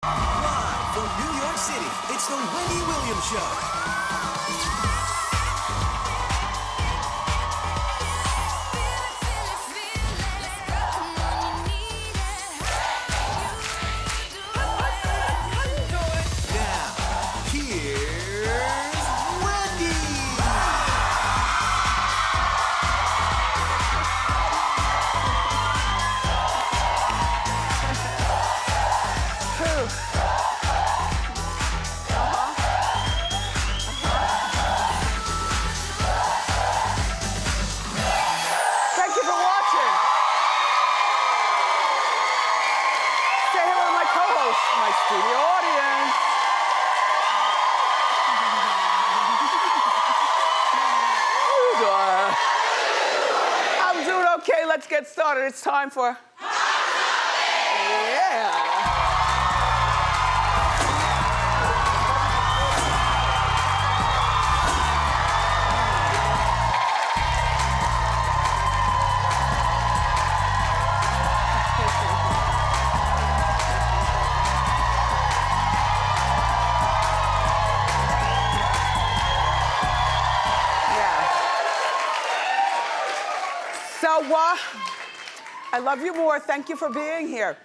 Live from New York City, it's the Wendy Williams Show. Let's get started. It's time for... Yeah. I love you more. Thank you for being here.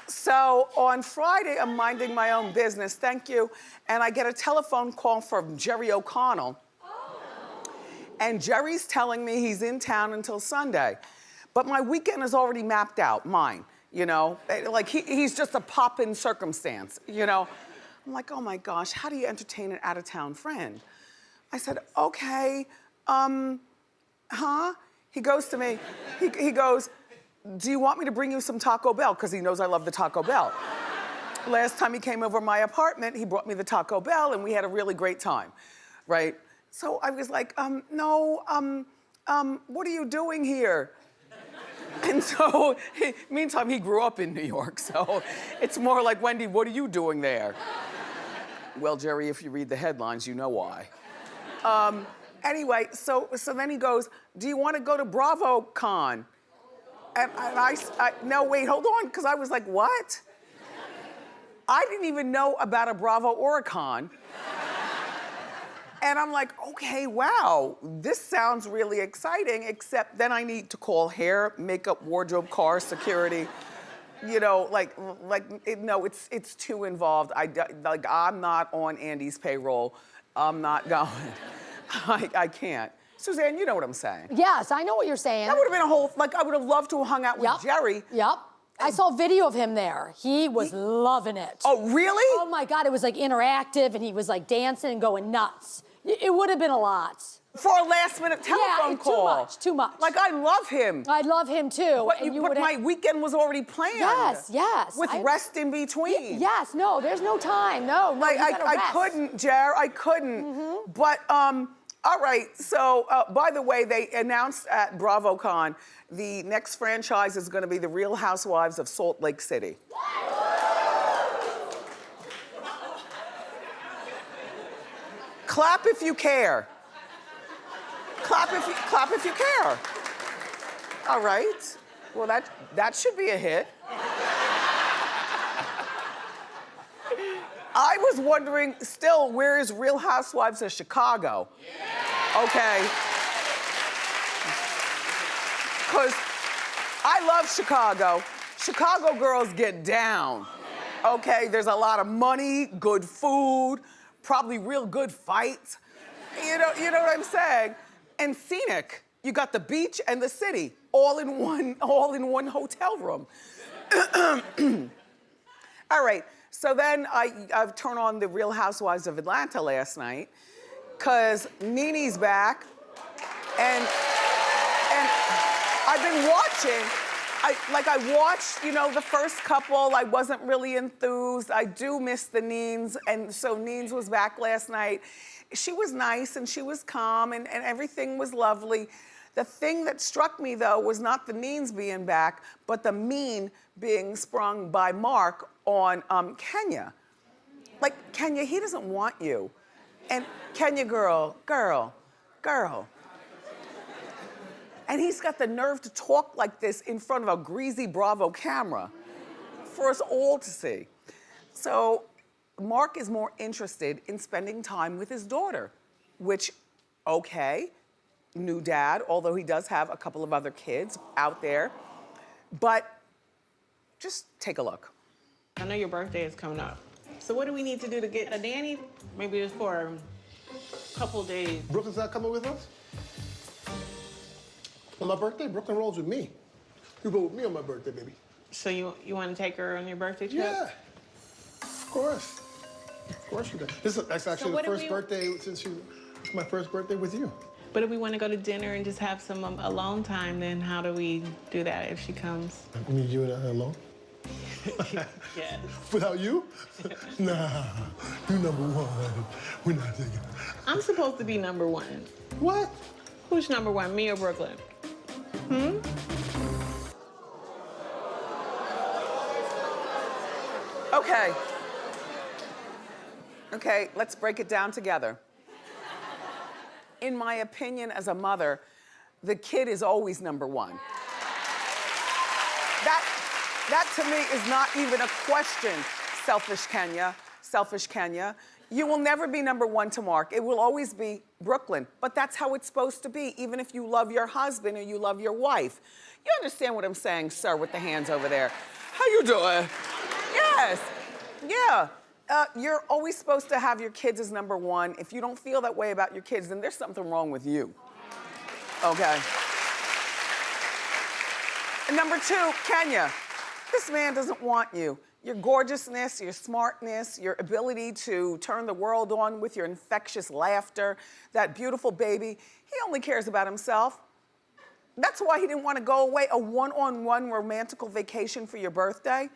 So on Friday, I'm minding my own business. Thank you. And I get a telephone call from Jerry O'Connell. And Jerry's telling me he's in town until Sunday. But my weekend is already mapped out, mine, you know? Like he's just a pop-in circumstance, you know? I'm like, oh my gosh, how do you entertain an out-of-town friend? I said, okay, huh? He goes to me, he goes, do you want me to bring you some Taco Bell? Because he knows I love the Taco Bell. Last time he came over my apartment, he brought me the Taco Bell and we had a really great time, right? So I was like, no, what are you doing here? And so, meantime, he grew up in New York, so it's more like, Wendy, what are you doing there? Well, Jerry, if you read the headlines, you know why. Anyway, so then he goes, do you want to go to BravoCon? And I no, wait, hold on, because I was like, what? I didn't even know about a Bravo or a con. And I'm like, okay, wow, this sounds really exciting, except then I need to call hair, makeup, wardrobe, car, security. You know, no, it's too involved. I'm not on Andy's payroll. I'm not going. I can't. Suzanne, you know what I'm saying. Yes, I know what you're saying. That would have been a whole, I would have loved to have hung out with Jerry. Yep. I saw video of him there. He was loving it. Oh, really? Oh my God, it was like interactive and he was like dancing and going nuts. It would have been a lot. For a last minute telephone call. Too much. Like, I love him. I love him too. But my weekend was already planned. Yes. With rest in between. Yes, no, there's no time, no. Like, I couldn't, Jer, I couldn't. Mm-hmm. But, all right, so, by the way, they announced at BravoCon, the next franchise is gonna be the Real Housewives of Salt Lake City. Clap if you care. Clap if you care. All right. Well, that should be a hit. I was wondering still, where is Real Housewives of Chicago? Yeah. Okay. Because I love Chicago. Chicago girls get down. Okay, there's a lot of money, good food, probably real good fights. You know what I'm saying? And scenic. You got the beach and the city all in one hotel room. All right, so then I've turned on the Real Housewives of Atlanta last night because Nene's back and I've been watching. I watched, you know, the first couple. I wasn't really enthused. I do miss the Nenes, and so Nenes was back last night. She was nice and she was calm and everything was lovely. The thing that struck me though was not the Nenes being back, but the mean being sprung by Mark on Kenya. Like, Kenya, he doesn't want you. And Kenya, girl. And he's got the nerve to talk like this in front of a greasy Bravo camera for us all to see. So Mark is more interested in spending time with his daughter, which, okay, new dad, although he does have a couple of other kids out there. But just take a look. I know your birthday is coming up. So what do we need to do to get a nanny? Maybe just for a couple days. Brooklyn's not coming with us? On my birthday, Brooklyn rolls with me. You roll with me on my birthday, baby. So you want to take her on your birthday trip? Yeah, of course. Of course you do. That's actually the first birthday since it's my first birthday with you. But if we want to go to dinner and just have some alone time, then how do we do that if she comes? We need you and I alone? Yes. Without you? Nah, you number one. We're not taking. I'm supposed to be number one. What? Who's number one, me or Brooklyn? Okay. Okay, let's break it down together. In my opinion as a mother, the kid is always number one. That to me is not even a question, selfish Kenya. You will never be number one to Mark. It will always be Brooklyn. But that's how it's supposed to be, even if you love your husband or you love your wife. You understand what I'm saying, sir, with the hands over there. How you doing? Yes, yeah. You're always supposed to have your kids as number one. If you don't feel that way about your kids, then there's something wrong with you. Okay. And number two, Kenya. This man doesn't want you. Your gorgeousness, your smartness, your ability to turn the world on with your infectious laughter, that beautiful baby, he only cares about himself. That's why he didn't want to go away a one-on-one romantical vacation for your birthday.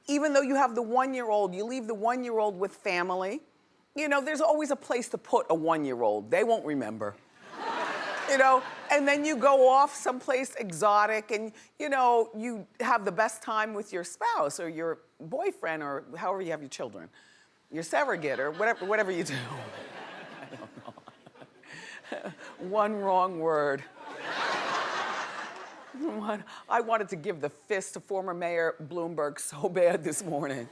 Even though you have the one-year-old, you leave the one-year-old with family. You know, there's always a place to put a one-year-old. They won't remember. You know, and then you go off someplace exotic and, you know, you have the best time with your spouse or your boyfriend or however you have your children, your surrogate or whatever you do. I don't know. One wrong word. I wanted to give the fist to former Mayor Bloomberg so bad this morning.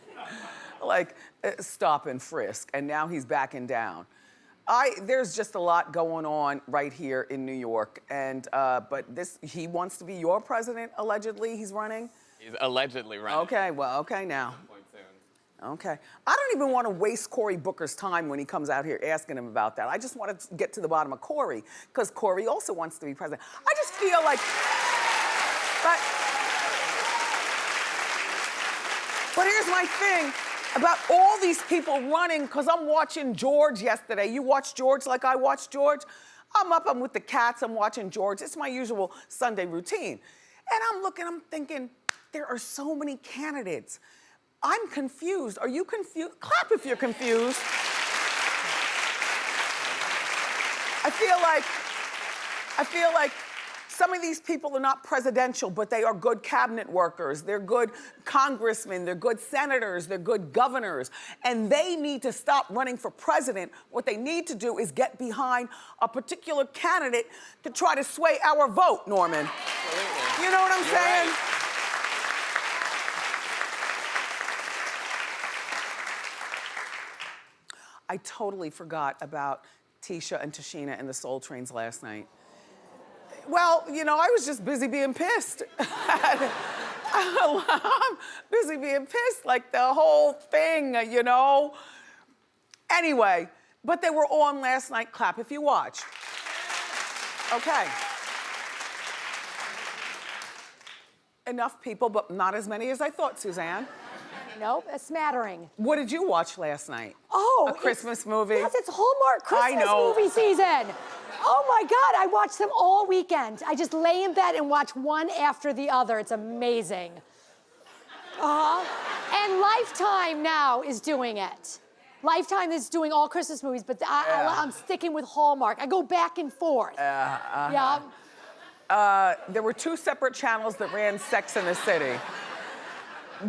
Like, stop and frisk, and now he's backing down. There's just a lot going on right here in New York, and but he wants to be your president, allegedly, he's running? He's allegedly running. Okay, well, okay now. Okay. I don't even want to waste Cory Booker's time when he comes out here asking him about that. I just want to get to the bottom of Cory, because Cory also wants to be president. I just feel like, but here's my thing about all these people running, because I'm watching George yesterday. You watch George like I watch George? I'm with the cats, I'm watching George. It's my usual Sunday routine. And I'm thinking, there are so many candidates. I'm confused. Are you confused? Clap if you're confused. I feel like some of these people are not presidential, but they are good cabinet workers. They're good congressmen, they're good senators, they're good governors. And they need to stop running for president. What they need to do is get behind a particular candidate to try to sway our vote, Norman. Absolutely. You know what I'm saying? Right. I totally forgot about Tisha and Tashina and the Soul Trains last night. Well, you know, I was just busy being pissed. I'm busy being pissed, like the whole thing, you know? Anyway, but they were on last night. Clap if you watch. Okay. Enough people, but not as many as I thought, Suzanne. Nope, a smattering. What did you watch last night? Oh, a Christmas movie? Yes, it's Hallmark Christmas movie season. Oh my God, I watched them all weekend. I just lay in bed and watch one after the other. It's amazing. And Lifetime now is doing it. Lifetime is doing all Christmas movies, but I'm sticking with Hallmark. I go back and forth. Yeah. There were two separate channels that ran Sex and the City.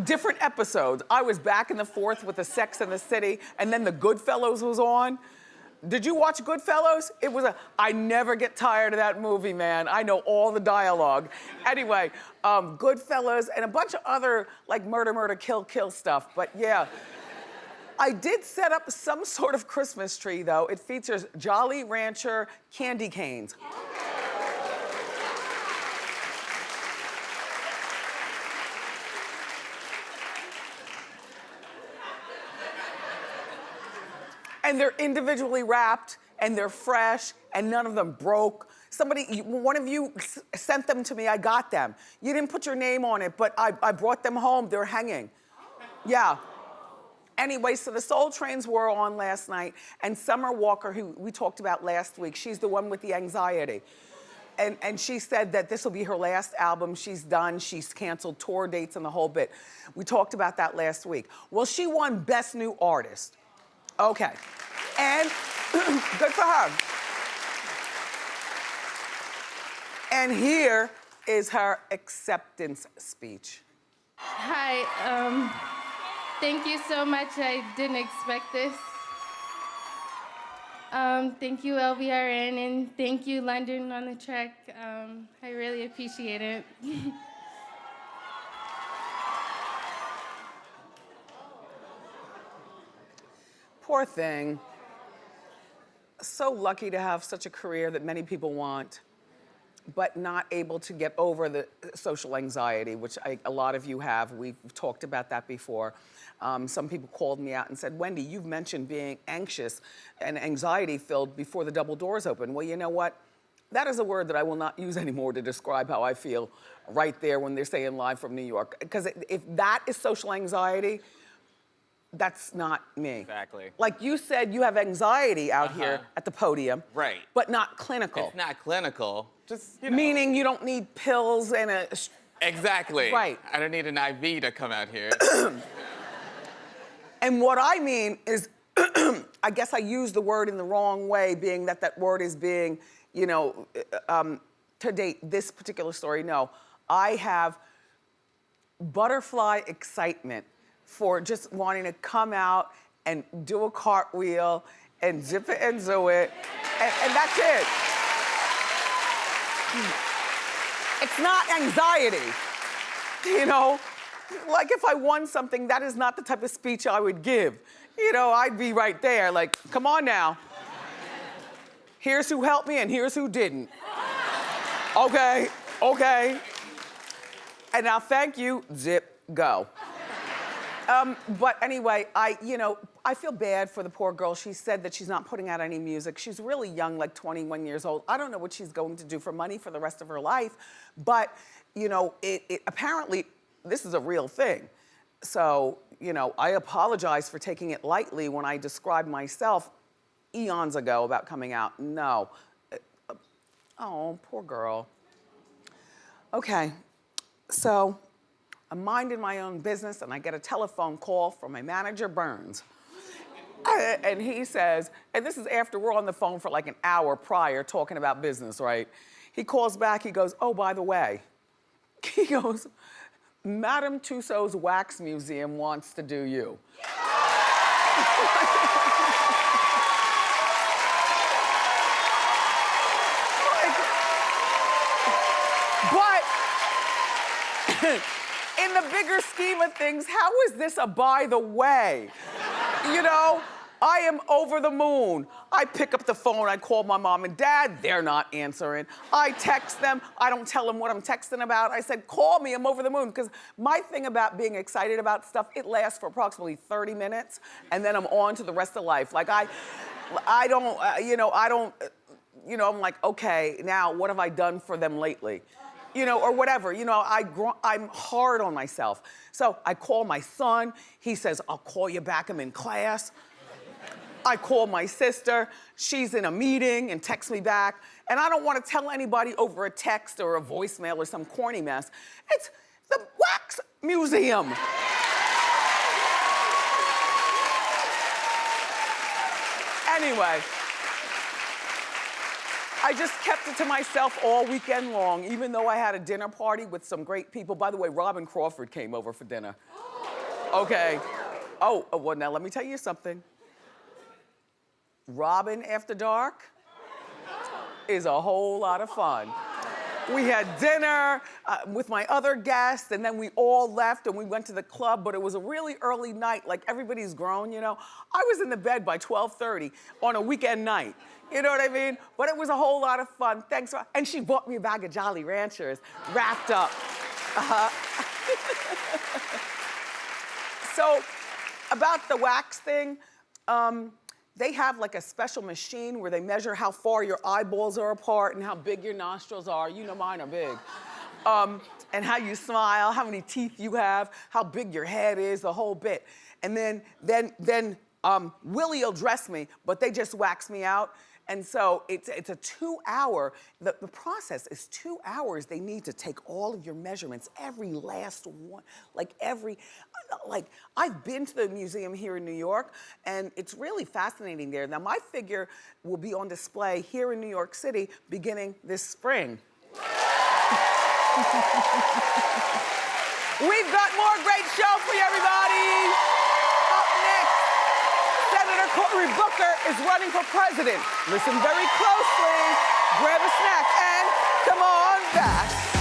Different episodes. I was back and forth with the Sex and the City, and then the Goodfellas was on. Did you watch Goodfellas? I never get tired of that movie, man. I know all the dialogue. Anyway, Goodfellas and a bunch of other like murder, kill stuff. But yeah, I did set up some sort of Christmas tree, though. It features Jolly Rancher candy canes. And they're individually wrapped, and they're fresh, and none of them broke. One of you sent them to me, I got them. You didn't put your name on it, but I brought them home, they're hanging. Yeah. Anyway, so the Soul Trains were on last night, and Summer Walker, who we talked about last week, she's the one with the anxiety. And she said that this will be her last album. She's done, she's canceled tour dates and the whole bit. We talked about that last week. Well, she won Best New Artist. Okay, and good for her. And here is her acceptance speech. Hi, thank you so much. I didn't expect this. Thank you, LVRN, and thank you, London, on the track. I really appreciate it. Poor thing. So lucky to have such a career that many people want, but not able to get over the social anxiety, which a lot of you have. We've talked about that before. Some people called me out and said, Wendy, you've mentioned being anxious and anxiety-filled before the double doors open. Well, you know what? That is a word that I will not use anymore to describe how I feel right there when they're saying live from New York. Because if that is social anxiety, that's not me. Exactly. Like you said, you have anxiety out here at the podium. Right. But not clinical. It's not clinical. Just, you know. Meaning you don't need pills and a... Exactly. Right. I don't need an IV to come out here. And what I mean is, I guess I used the word in the wrong way, being that that word is being, you know, to date, this particular story, no. I have butterfly excitement for just wanting to come out and do a cartwheel and zip it and zo it, and that's it. It's not anxiety, you know? Like if I won something, that is not the type of speech I would give. You know, I'd be right there like, come on now. Here's who helped me and here's who didn't. Okay, okay. And now thank you, zip, go. But anyway, I feel bad for the poor girl. She said that she's not putting out any music. She's really young, like 21 years old. I don't know what she's going to do for money for the rest of her life, but, you know, apparently this is a real thing. So, you know, I apologize for taking it lightly when I described myself eons ago about coming out. No. Oh, poor girl. Okay, so I'm minding my own business and I get a telephone call from my manager, Burns. And he says, and this is after we're on the phone for like an hour prior talking about business, right? He calls back, he goes, oh, by the way, he goes, Madame Tussauds Wax Museum wants to do you. But in the bigger scheme of things, how is this a by the way? You know, I am over the moon. I pick up the phone, I call my mom and dad, they're not answering. I text them, I don't tell them what I'm texting about. I said, call me, I'm over the moon. Because my thing about being excited about stuff, it lasts for approximately 30 minutes, and then I'm on to the rest of life. Like I'm like, okay, now what have I done for them lately? You know, or whatever, you know, I'm hard on myself. So I call my son, he says, I'll call you back, I'm in class. I call my sister, she's in a meeting and texts me back, and I don't want to tell anybody over a text or a voicemail or some corny mess. It's the Wax Museum. Anyway, I just kept it to myself all weekend long, even though I had a dinner party with some great people. By the way, Robyn Crawford came over for dinner. Okay. Oh, well, now let me tell you something. Robyn After Dark is a whole lot of fun. We had dinner with my other guests, and then we all left and we went to the club, but it was a really early night, like everybody's grown, you know? I was in the bed by 12:30 on a weekend night, you know what I mean? But it was a whole lot of fun, thanks. And she bought me a bag of Jolly Ranchers, wrapped up. So, about the wax thing, they have like a special machine where they measure how far your eyeballs are apart and how big your nostrils are. You know mine are big. And how you smile, how many teeth you have, how big your head is, the whole bit. And then Willie will dress me, but they just wax me out. And so it's a 2-hour, the process is 2 hours. They need to take all of your measurements, every last one, like I've been to the museum here in New York, and it's really fascinating there. Now, my figure will be on display here in New York City beginning this spring. We've got more great show for you, everybody. Up next, Senator Cory Booker is running for president. Listen very closely, grab a snack, and come on back.